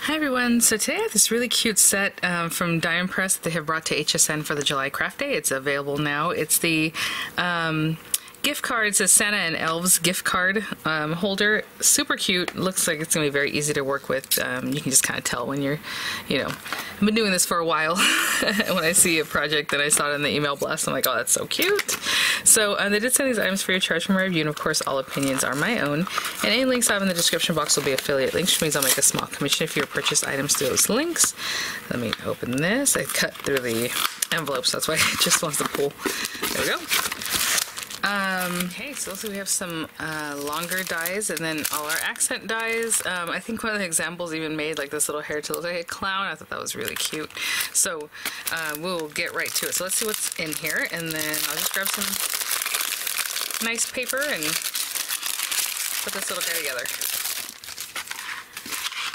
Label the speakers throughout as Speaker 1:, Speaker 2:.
Speaker 1: Hi everyone, so today I have this really cute set from Diamond Press that they have brought to HSN for the July Craft Day. It's available now. It's the gift card. It's a Santa and Elves gift card holder. Super cute. Looks like it's going to be very easy to work with. You can just kind of tell when you're, I've been doing this for a while. When I see a project that I saw it in the email blast, I'm like, oh, that's so cute. So they did send these items free of charge from my review, and of course all opinions are my own. And any links I have in the description box will be affiliate links, which means I'll make a small commission if you purchase items through those links. Let me open this. I cut through the envelope, so that's why it just wants to pull. There we go. Okay, so we have some longer dies and then all our accent dies. I think one of the examples even made like this little hair to look like a clown. I thought that was really cute. So we'll get right to it. So let's see what's in here, and then I'll just grab some nice paper and put this little guy together.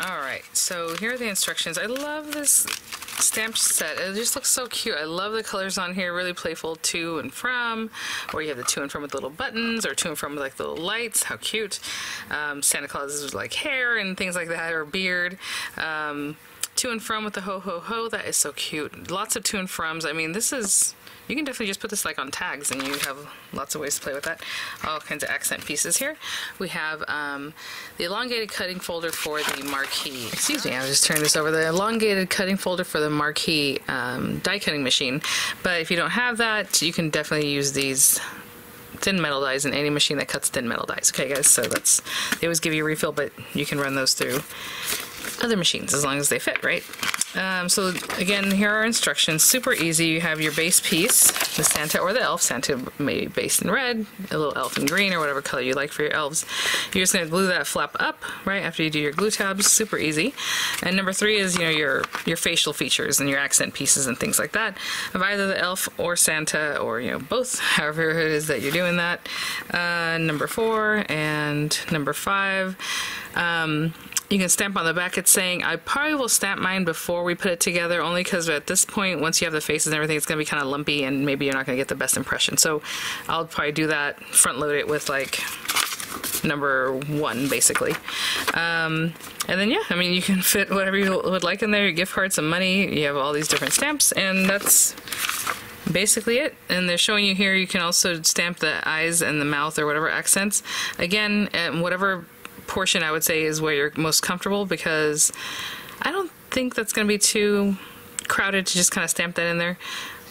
Speaker 1: Alright, so here are the instructions. I love this stamp set. It just looks so cute. I love the colors on here, really playful. To and from, or you have the to and from with little buttons, or to and from with like little lights. How cute. Santa Claus is like hair and things like that, or beard. To and from with the ho ho ho. That is so cute. Lots of to and froms. I mean, this is, you can definitely just put this like on tags and you have lots of ways to play with that. All kinds of accent pieces here. We have the elongated cutting folder for the marquee. Excuse me, I was just turning this over. The elongated cutting folder for the marquee die cutting machine. But if you don't have that, you can definitely use these thin metal dies in any machine that cuts thin metal dies. Okay guys, so that's, they always give you a refill, but you can run those through other machines as long as they fit, right? So again, here are instructions. Super easy. You have your base piece, the Santa or the elf. Santa may be based in red, a little elf in green, or whatever color you like for your elves. You're just going to glue that flap up right after you do your glue tabs. Super easy. And number 3 is your facial features and your accent pieces and things like that of either the elf or Santa, or both, however it is that you're doing that. Number 4 and number 5. You can stamp on the back. It's saying, I probably will stamp mine before we put it together, only because at this point, once you have the faces and everything, it's going to be kind of lumpy and maybe you're not going to get the best impression. So I'll probably do that, front load it with like number 1 basically. And then yeah, I mean, you can fit whatever you would like in there, your gift card, some money, you have all these different stamps, and that's basically it. And they're showing you here, you can also stamp the eyes and the mouth or whatever accents. Again, whatever portion I would say is where you're most comfortable, because I don't think that's going to be too crowded to just kind of stamp that in there.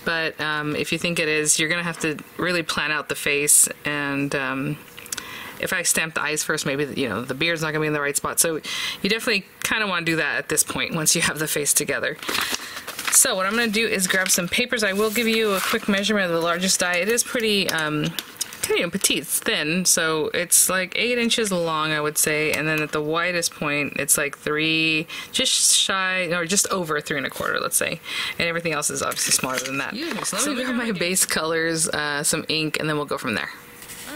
Speaker 1: But if you think it is, you're going to have to really plan out the face, and if I stamp the eyes first, maybe the beard's not going to be in the right spot. So you definitely kind of want to do that at this point once you have the face together. So what I'm going to do is grab some papers. I will give you a quick measurement of the largest die. It is pretty petite, it's thin, so it's like 8 inches long, I would say, and then at the widest point it's like 3, just shy, or just over 3 1/4, let's say, and everything else is obviously smaller than that. So we have my base colors, some ink, and then we'll go from there.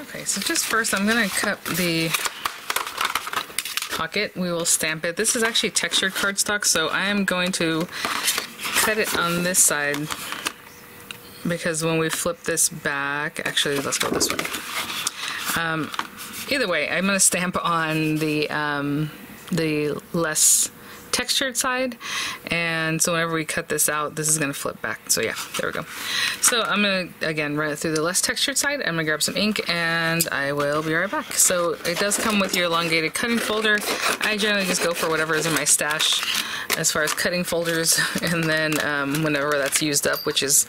Speaker 1: Okay, so just first I'm gonna cut the pocket. We will stamp it. This is actually textured cardstock, so I am going to cut it on this side, because when we flip this back, actually let's go this way. Either way, I'm going to stamp on the less textured side, and so whenever we cut this out, this is going to flip back. So yeah, there we go. So I'm going to again run it through the less textured side. I'm going to grab some ink and I will be right back. So it does come with your elongated cutting folder. I generally just go for whatever is in my stash as far as cutting folders, and then whenever that's used up, which is,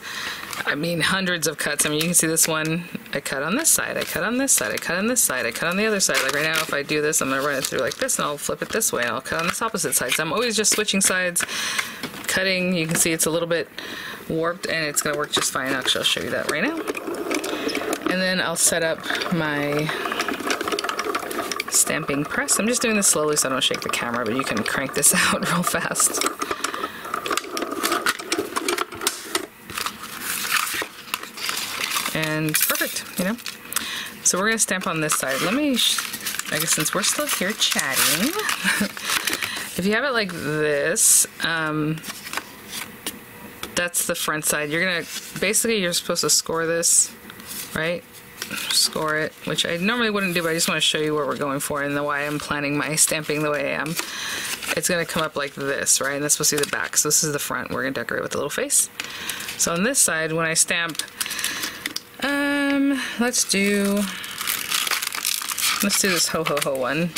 Speaker 1: I mean, hundreds of cuts. I mean, you can see this one, I cut on this side, I cut on this side, I cut on this side, I cut on the other side. Like right now, if I do this, I'm going to run it through like this, and I'll flip it this way, and I'll cut on this opposite side. So I'm always just switching sides, cutting. You can see it's a little bit warped, and it's going to work just fine. Actually, I'll show you that right now. And then I'll set up my stamping press. I'm just doing this slowly so I don't shake the camera, but you can crank this out real fast. And it's perfect, So we're going to stamp on this side. Let me, I guess since we're still here chatting, if you have it like this, that's the front side. You're going to, basically you're supposed to score this, right? score it, which I normally wouldn't do, but I just want to show you what we're going for and why I'm planning my stamping the way I am. It's going to come up like this, right? And that's supposed to be the back. So this is the front. We're going to decorate with the little face. So on this side, when I stamp, let's do this ho ho ho one.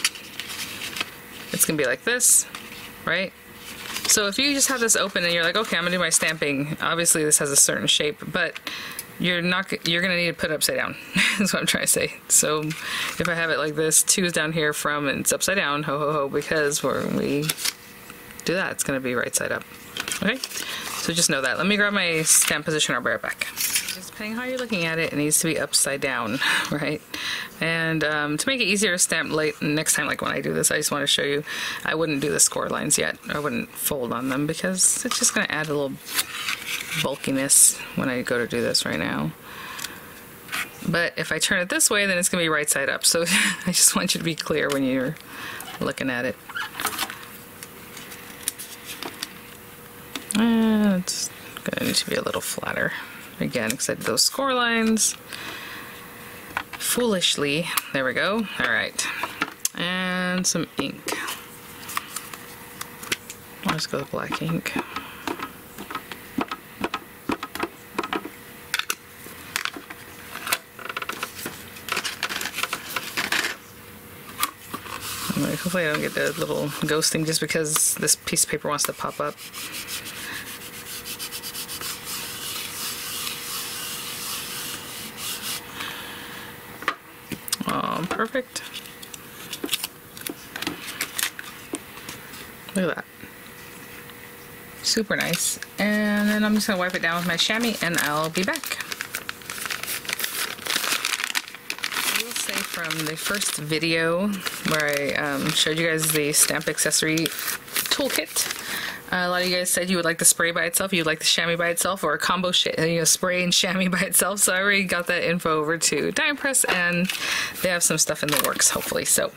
Speaker 1: It's going to be like this, right? So if you just have this open and you're like, okay, I'm going to do my stamping, obviously this has a certain shape, but you're going to need to put it upside down. That's what I'm trying to say. So if I have it like this, 2 is down here from, and it's upside down, ho ho ho, because when we do that, it's going to be right side up. Okay? So just know that. Let me grab my stamp position. I'll be right back. Just depending how you're looking at it, it needs to be upside down, right? And to make it easier to stamp next time, like when I do this, I just want to show you, I wouldn't do the score lines yet. I wouldn't fold on them because it's just going to add a little bulkiness when I go to do this right now. But if I turn it this way, then it's going to be right side up. So I just want you to be clear when you're looking at it. It's going to need to be a little flatter. Again, because I did those score lines foolishly. There we go. All right. And some ink. I'll just go with black ink. Hopefully I don't get the little ghosting just because this piece of paper wants to pop up. Oh, perfect. Look at that. Super nice. And then I'm just going to wipe it down with my chamois and I'll be back. From the first video where I showed you guys the stamp accessory toolkit. A lot of you guys said you would like the spray by itself, you'd like the chamois by itself, or a combo spray and chamois by itself. So I already got that info over to Dime Press, and they have some stuff in the works, hopefully. So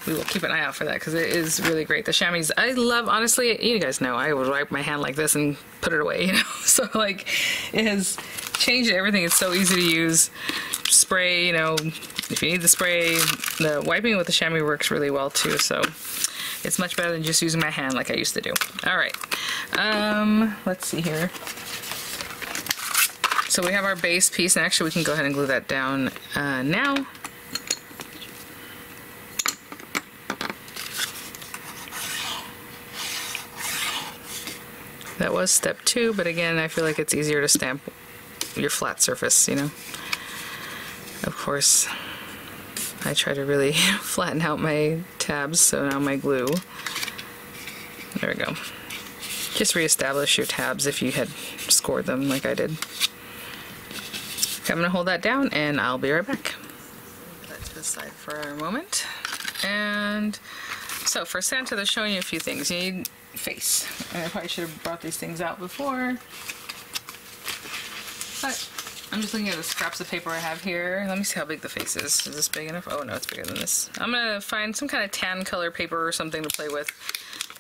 Speaker 1: we will keep an eye out for that because it is really great. The chamois, I love, honestly, you guys know I would wipe my hand like this and put it away, you know. So like, it has changed everything. It's so easy to use. Spray, you know, if you need the spray, the wiping with the chamois works really well too, so it's much better than just using my hand like I used to do. All right, let's see here. So we have our base piece, and actually we can go ahead and glue that down now. That was step 2, but again, I feel like it's easier to stamp your flat surface, you know. Of course, I try to really flatten out my tabs, so now my glue. There we go. Just reestablish your tabs if you had scored them like I did. Okay, I'm going to hold that down and I'll be right back. Put that to the side for a moment. And so for Santa, they're showing you a few things. You need face. And I probably should have brought these things out before. But I'm just looking at the scraps of paper I have here. Let me see how big the face is. Is this big enough? Oh no, it's bigger than this. I'm gonna find some kind of tan color paper or something to play with,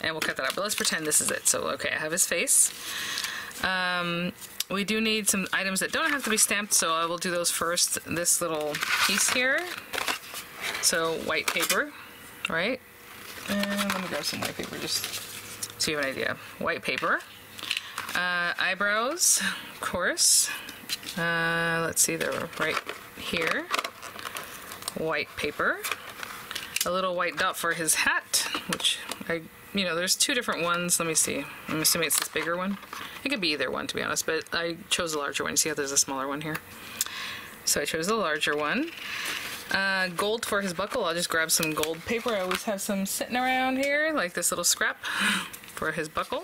Speaker 1: and we'll cut that out. But let's pretend this is it. So, okay, I have his face. We do need some items that don't have to be stamped, so I will do those first. This little piece here. So, white paper, right? And let me grab some white paper just so you have an idea. White paper. Eyebrows, of course. Let's see, they're right here. White paper. A little white dot for his hat, which there's 2 different ones. Let me see. I'm assuming it's this bigger one. It could be either one, to be honest, but I chose a larger one. You see how there's a smaller one here? So I chose the larger one. Gold for his buckle. I'll just grab some gold paper. I always have some sitting around here, like this little scrap for his buckle.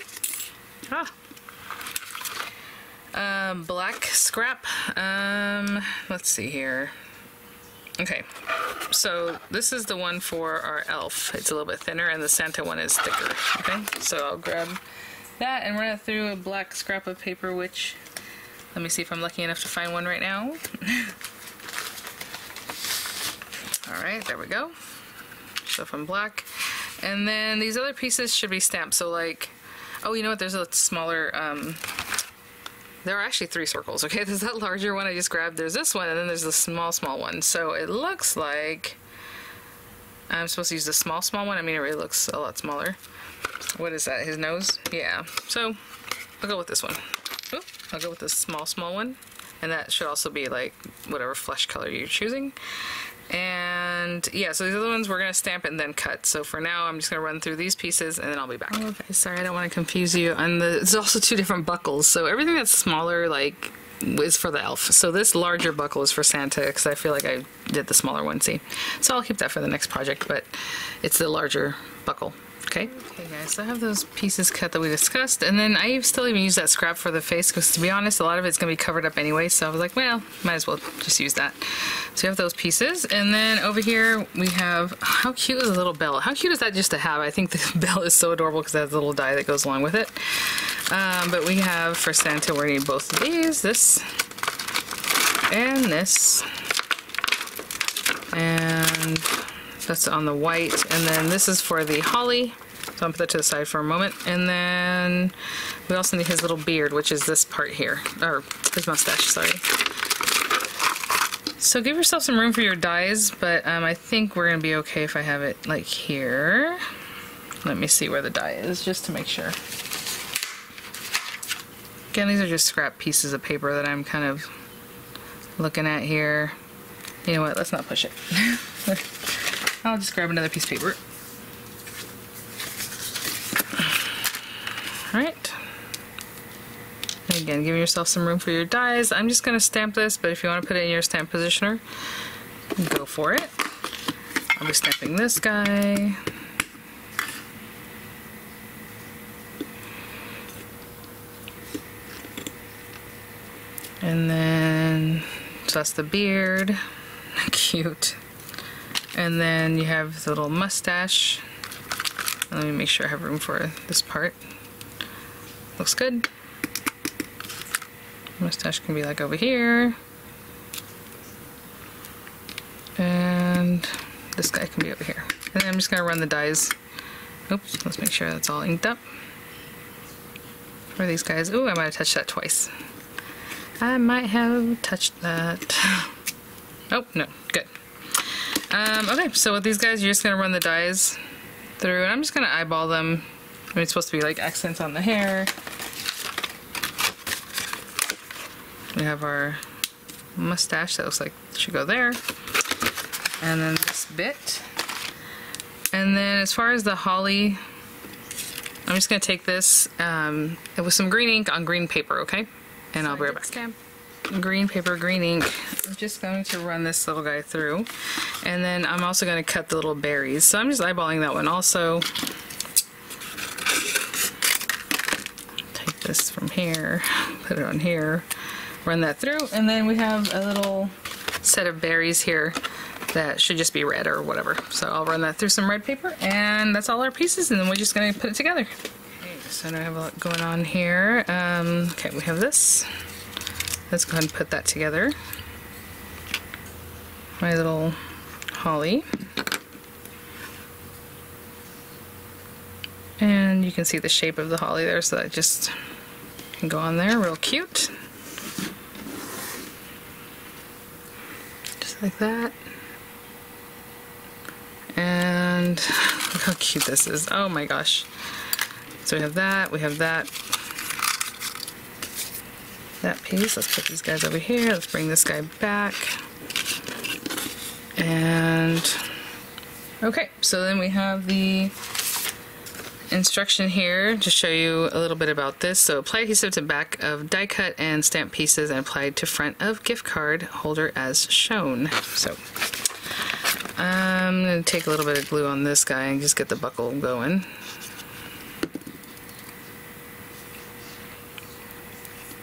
Speaker 1: Black scrap. Let's see here. Okay, so this is the one for our elf. It's a little bit thinner, and the Santa one is thicker. Okay, so I'll grab that and run it through a black scrap of paper, which, let me see if I'm lucky enough to find one right now. All right, there we go. So from black. And then these other pieces should be stamped. So like, oh, you know what? There's a smaller there are actually 3 circles, okay? There's that larger one I just grabbed, there's this one, and then there's the small one. So it looks like I'm supposed to use the small one. I mean, it really looks a lot smaller. What is that, his nose? Yeah, so I'll go with this one. Oop, I'll go with the small one. And that should also be like whatever flesh color you're choosing. And yeah, so these other ones we're gonna stamp and then cut. So for now, I'm just gonna run through these pieces and then I'll be back. Oh, okay, sorry, I don't want to confuse you. There's also 2 different buckles. So everything that's smaller, like, is for the elf. So this larger buckle is for Santa because I feel like I did the smaller one, see? So I'll keep that for the next project, but it's the larger buckle. Okay guys, so I have those pieces cut that we discussed, and then I still even use that scrap for the face because, to be honest, a lot of it's going to be covered up anyway, so I was like, well, might as well just use that. So we have those pieces, and then over here we have, how cute is a little bell? How cute is that just to have? I think the bell is so adorable because it has a little die that goes along with it. But we have, for Santa, we're going to need both of these, this and this, and that's on the white, and then this is for the holly, so I'll put that to the side for a moment. And then we also need his little beard, which is this part here, or his mustache, sorry. So give yourself some room for your dies, but I think we're gonna be okay if I have it like here. Let me see where the die is, just to make sure. Again, these are just scrap pieces of paper that I'm kind of looking at here. You know what, let's not push it. I'll just grab another piece of paper. Alright. Again, give yourself some room for your dies. I'm just going to stamp this, but if you want to put it in your stamp positioner, go for it. I'll be stamping this guy. And then, so that's the beard. Cute. And then you have the little mustache. Let me make sure I have room for this part. Looks good. Mustache can be like over here. And this guy can be over here. And then I'm just gonna run the dies. Oops, let's make sure that's all inked up. For these guys. Ooh, I might have touched that twice. I might have touched that. Oh, no, good. Okay, so with these guys, you're just gonna run the dies through, and I'm just gonna eyeball them. I mean, it's supposed to be like accents on the hair. We have our mustache that looks like it should go there. And then this bit. And then as far as the holly, I'm just gonna take this with some green ink on green paper, okay? And I'll be right back. Stamp. Green paper, green ink. I'm just going to run this little guy through, and then I'm also going to cut the little berries. So I'm just eyeballing that one also. Take this from here, put it on here, run that through, and then we have a little set of berries here that should just be red or whatever. So I'll run that through some red paper, and that's all our pieces, and then we're just going to put it together. Okay, so now I have a lot going on here. Okay, we have this. Let's go ahead and put that together. My little holly. And you can see the shape of the holly there, so that just can go on there, real cute. Just like that. And look how cute this is. Oh my gosh. So we have that, that piece. Let's put these guys over here. Let's bring this guy back. And okay, so then we have the instruction here to show you a little bit about this. So apply adhesive to back of die cut and stamp pieces and applied to front of gift card holder as shown. So I'm going to take a little bit of glue on this guy and just get the buckle going.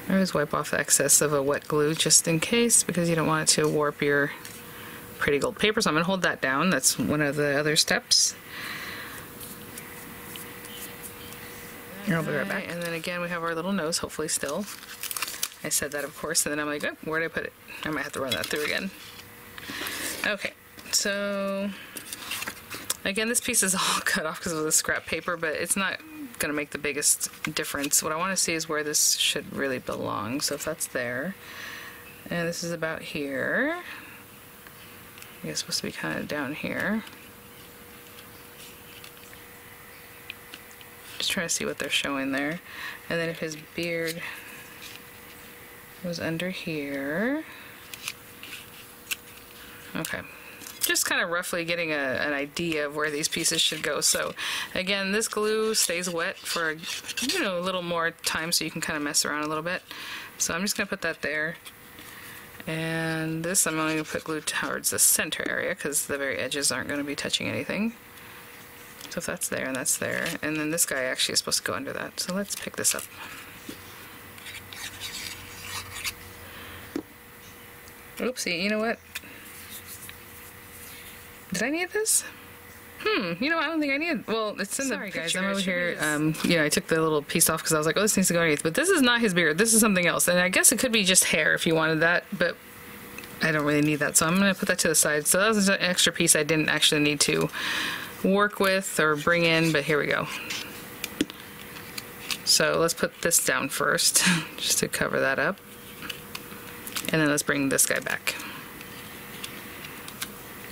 Speaker 1: I always wipe off the excess of a wet glue just in case, because you don't want it to warp your pretty gold paper. So I'm going to hold that down. That's one of the other steps. And I'll be right back. And then again, we have our little nose, hopefully still. I said that, of course, and then I'm like, oh, where did I put it? I might have to run that through again. Okay, so again, this piece is all cut off because of the scrap paper, but it's not going to make the biggest difference. What I want to see is where this should really belong. So if that's there, and this is about here, I guess it's supposed to be kind of down here. Just trying to see what they're showing there. And then if his beard was under here. Okay. Just kind of roughly getting an idea of where these pieces should go. So again, this glue stays wet for, you know, a little more time so you can kind of mess around a little bit. So I'm just going to put that there. And this I'm only going to put glue towards the center area because the very edges aren't going to be touching anything. So if that's there and that's there, and then this guy actually is supposed to go under that. So let's pick this up. Oopsie, you know what? Did I need this? You know, I don't think I need. Well, it's in the picture. Guys, I'm over here. You know, I took the little piece off because I was like, oh, this needs to go underneath. But this is not his beard. This is something else. And I guess it could be just hair if you wanted that, but I don't really need that. So I'm going to put that to the side. So that was an extra piece I didn't actually need to work with or bring in, but here we go. So let's put this down first, just to cover that up. And then let's bring this guy back.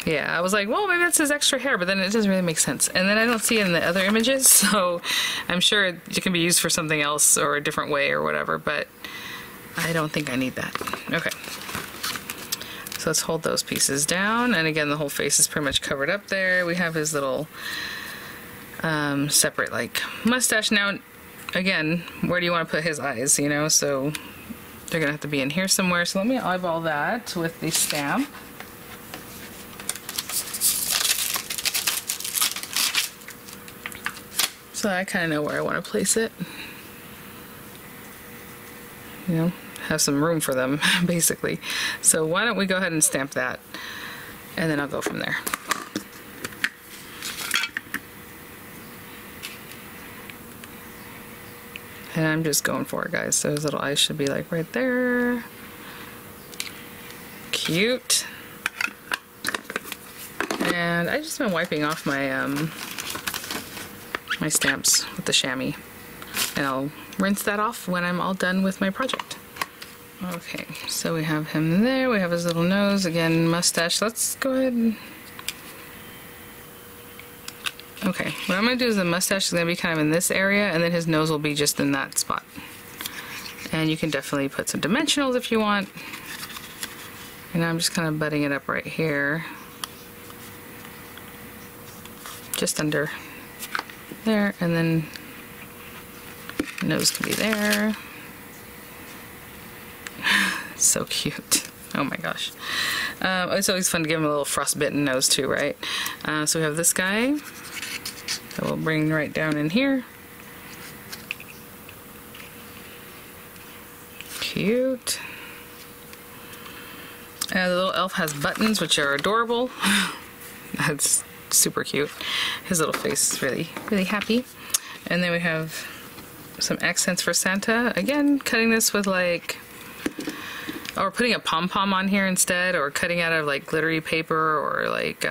Speaker 1: Yeah, I was like, well, maybe that's his extra hair, but then it doesn't really make sense. And then I don't see it in the other images, so I'm sure it can be used for something else or a different way or whatever, but I don't think I need that. Okay. So let's hold those pieces down, and again, the whole face is pretty much covered up there. We have his little separate, like, mustache. Now, again, where do you want to put his eyes, you know? So they're going to have to be in here somewhere. So let me eyeball that with the stamp. So I kind of know where I want to place it. You know, have some room for them, basically. So why don't we go ahead and stamp that, and then I'll go from there. And I'm just going for it, guys. So his little eyes should be like right there. Cute. And I've just been wiping off my my stamps with the chamois, and I'll rinse that off when I'm all done with my project. Okay, so we have him there. We have his little nose, again, mustache. Let's go ahead and... Okay, what I'm going to do is the mustache is going to be kind of in this area, and then his nose will be just in that spot. And you can definitely put some dimensionals if you want. And I'm just kind of butting it up right here. Just under there, and then nose can be there. So cute. Oh my gosh. It's always fun to give him a little frostbitten nose too, right? So we have this guy that we'll bring right down in here. Cute. The little elf has buttons, which are adorable. That's super cute. His little face is really, really happy. And then we have some accents for Santa. Again, cutting this with like, or putting a pom-pom on here instead, or cutting out of like glittery paper or like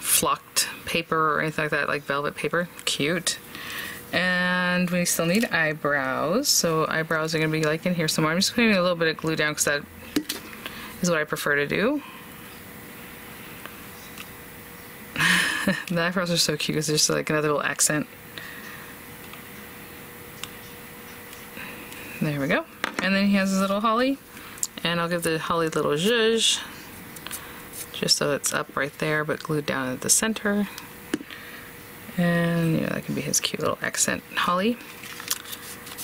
Speaker 1: flocked paper or anything like that, like velvet paper. Cute. And we still need eyebrows, so eyebrows are going to be like in here somewhere. I'm just putting a little bit of glue down because that is what I prefer to do. The eyebrows are so cute. It's just like another little accent. There we go. And then he has his little holly, and I'll give the holly a little zhuzh, just so it's up right there, but glued down at the center. And yeah, that can be his cute little accent holly.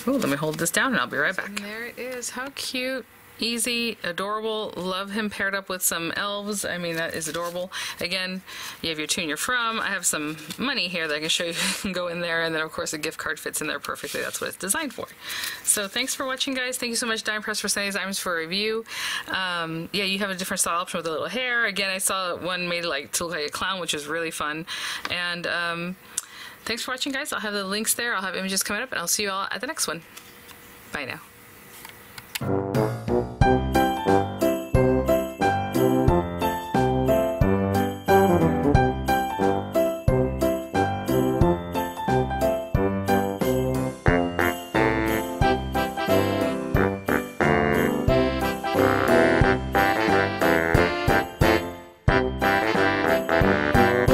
Speaker 1: Oh, let me hold this down, and I'll be right back. And there it is. How cute. Easy, adorable. Love him paired up with some elves. I mean, that is adorable. Again, you have your tune you're from. I have some money here that I can show you can go in there, and then of course a gift card fits in there perfectly. That's what it's designed for. So thanks for watching, guys. Thank you so much, Dime Press, for sending these items for a review. Yeah, you have a different style option with a little hair. Again, I saw one made like to look like a clown, which is really fun. And thanks for watching, guys. I'll have the links there. I'll have images coming up, and I'll see you all at the next one. Bye now. Bye.